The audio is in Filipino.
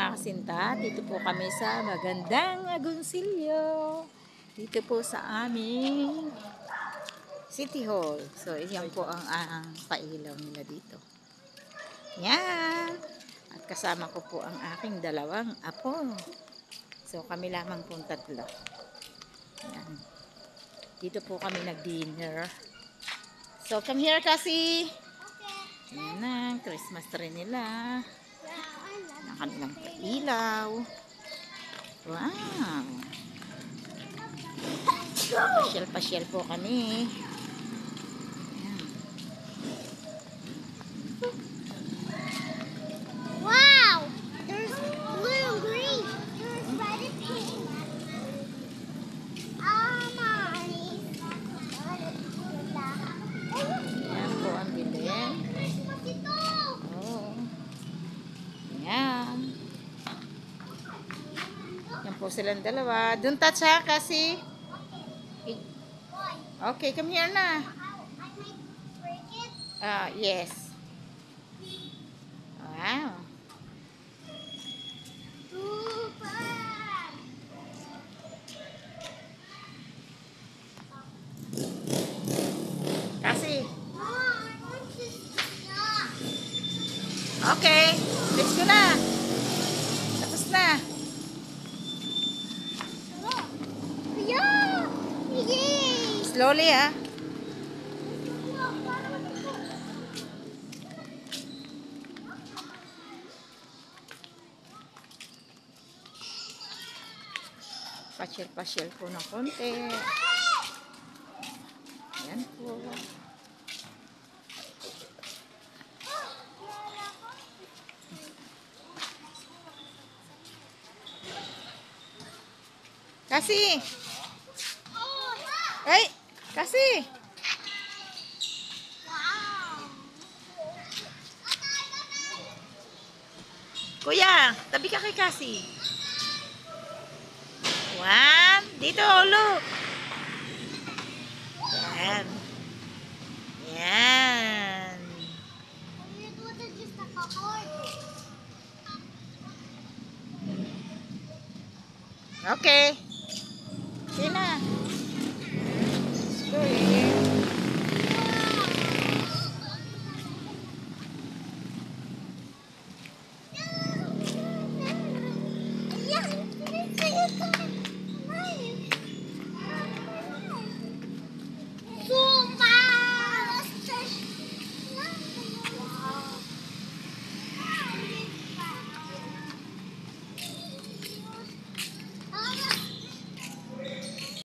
mga kasinta, dito po kami sa magandang Agoncillo. Dito po sa aming City Hall. So, yan po ang pailaw nila dito. Yan. At kasama ko po ang aking dalawang apo. So, kami lamang pong tatlo. Yan. Dito po kami nag-dinner. So, come here, Cassie. Okay. Yan na, Christmas tree nila. Ang kanilang ilaw. Wow. Pasyal-pasyal po kami. Ayan. Wow! There's blue and green. There's red and pink. Ayan po ang bilhin. Christmas ito! Oh. Ayan. Yan po silang dalawa. Don't touch ha, kasi. Okay, come here na. I might break it. Yes. Wow. Super! Kasi. Mom, I want to stop. Okay. Let's go na. Tapos na. Yeah! Yay! Slowly ha. Pasyal-pasyal po ng konti. Ayan po. Kasi. Ay, kasi. Kuya, tabi ka kay Kasi. One, dito, look. Yan. Yan. Okay.